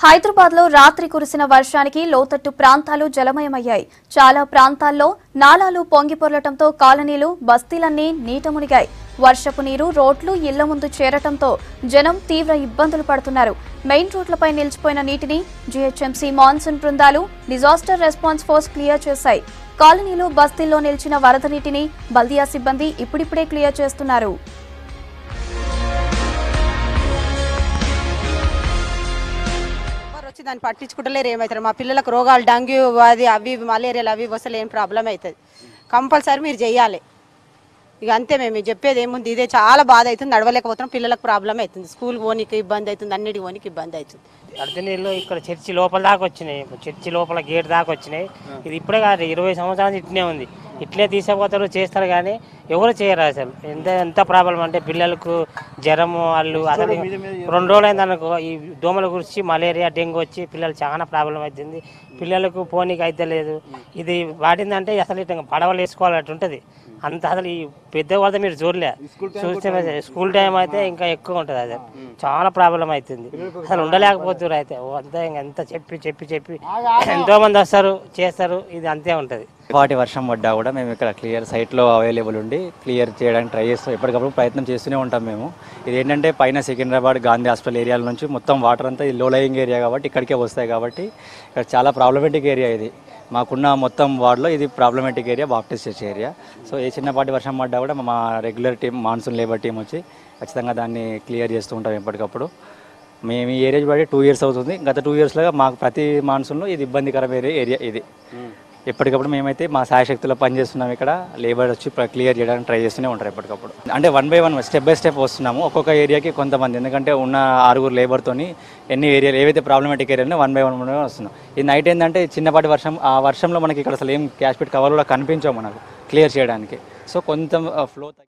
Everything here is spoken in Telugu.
హైదరాబాద్ లో రాత్రి కురిసిన వర్షానికి లోతట్టు ప్రాంతాలు జలమయమయ్యాయి. చాలా ప్రాంతాల్లో నాలాలు పొంగిపొర్లటంతో కాలనీలు, బస్తీలన్నీ నీట మునిగాయి. వర్షపు నీరు రోడ్లు, ఇళ్ల ముందు చేరటంతో జనం తీవ్ర ఇబ్బందులు పడుతున్నారు. మెయిన్ రోడ్లపై నిలిచిపోయిన నీటిని జీహెచ్ఎంసీ మాన్సూన్ బృందాలు, డిజాస్టర్ రెస్పాన్స్ ఫోర్స్ క్లియర్ చేశాయి. కాలనీలు, బస్తీల్లో నిలిచిన వరద నీటిని బల్దియా సిబ్బంది ఇప్పుడిప్పుడే క్లియర్ చేస్తున్నారు. దాన్ని పట్టించుకుంటలేరు. ఏమవుతారు మా పిల్లలకు రోగాలు, డెంగ్యూ, అది అవి మలేరియాలు అవి వస్తలే ఏం ప్రాబ్లం అవుతుంది. కంపల్సరీ మీరు చెయ్యాలి. ఇక అంతే, మేము చెప్పేది ఏముంది. ఇదే చాలా బాధ అవుతుంది, నడవలేకపోతున్నాం. పిల్లలకు ప్రాబ్లం అవుతుంది, స్కూల్ పోనీకి ఇబ్బంది అవుతుంది, అన్నిటికి పోనీకి ఇబ్బంది అవుతుంది. అర్ధనీళ్ళు ఇక్కడ చర్చి లోపల దాకా వచ్చినాయి, చర్చి లోపల గేట్ దాకా వచ్చినాయి. ఇది ఇప్పుడే కాదు, 20 సంవత్సరాలు ఇట్నే ఉంది. ఇట్లే తీసుకుపోతారు, చేస్తారు, కానీ ఎవరు చేయరు. అసలు ఎంత ప్రాబ్లం అంటే పిల్లలకు జ్వరము, వాళ్ళు అసలు 2 రోజులు అయింది అనుకో, ఈ దోమల గురించి మలేరియా, డెంగ్యూ వచ్చి పిల్లలు చాలా ప్రాబ్లం అవుతుంది. పిల్లలకు పోనీకి అయితే లేదు. ఇది వాడిందంటే అసలు ఇట్లా పడవలు వేసుకోవాలంటే ఉంటుంది. అంత అసలు ఈ పెద్ద వాళ్ళ మీరు చూడలే, చూస్తే స్కూల్ టైం అయితే ఇంకా ఎక్కువ ఉంటుంది. అదే చాలా ప్రాబ్లం అవుతుంది, అసలు ఉండలేకపోతున్నారు. అయితే అంతా ఎంత చెప్పి ఎంతో మంది వస్తారు, చేస్తారు. ఇది అంతే ఉంటుంది. వాటి వర్షం పడ్డా కూడా మేము ఇక్కడ క్లియర్ సైట్లో అవైలబుల్ ఉండి క్లియర్ చేయడానికి ట్రై చేస్తాం. ఎప్పటికప్పుడు ప్రయత్నం చేస్తూనే ఉంటాం మేము. ఇది ఏంటంటే పైన సికింద్రాబాద్, గాంధీ హాస్పిటల్ ఏరియాల నుంచి మొత్తం వాటర్ అంతా ఇది లో లయింగ్ ఏరియా కాబట్టి ఇక్కడికే వస్తాయి. కాబట్టి ఇక్కడ చాలా ప్రాబ్లమేటిక్ ఏరియా ఇది. మాకున్న మొత్తం వార్డులో ఇది problematic area, Baptist church area. So ఏ చిన్నపాటి వర్షం పడ్డా కూడా మా regular team, monsoon labour team వచ్చి ఖచ్చితంగా దాన్ని క్లియర్ చేస్తూ ఉంటాం ఎప్పటికప్పుడు. మేము ఈ ఏరియా బట్టి 2 years అవుతుంది. గత 2 yearsలో మాకు ప్రతి మాన్సూన్లో ఇది ఇబ్బందికరమైన ఏరియా ఇది. ఎప్పటికప్పుడు మేమైతే మా సాయశక్తిలో పనిచేస్తున్నాం. ఇక్కడ లేబర్ వచ్చి క్లియర్ చేయడానికి ట్రై చేస్తూనే ఉంటారు ఎప్పటికప్పుడు. అంటే 1 by 1 స్టెప్ బై స్టెప్ వస్తున్నాము. ఒక్కొక్క ఏరియాకి కొంతమంది, ఎందుకంటే ఉన్న 6 లేబర్తోని ఎన్ని ఏరియాలు ఏవైతే ప్రాబ్లమేటిక్ ఏరియాలో 1 by 1 వస్తున్నాం. ఈ నైట్ ఏంటంటే చిన్నపాటి వర్షం, ఆ వర్షంలో మనకి ఇక్కడ అసలు ఏం క్యాష్ పిట్ కవర్ కూడా కనిపించవు మనకు క్లియర్ చేయడానికి. సో కొంత ఫ్లో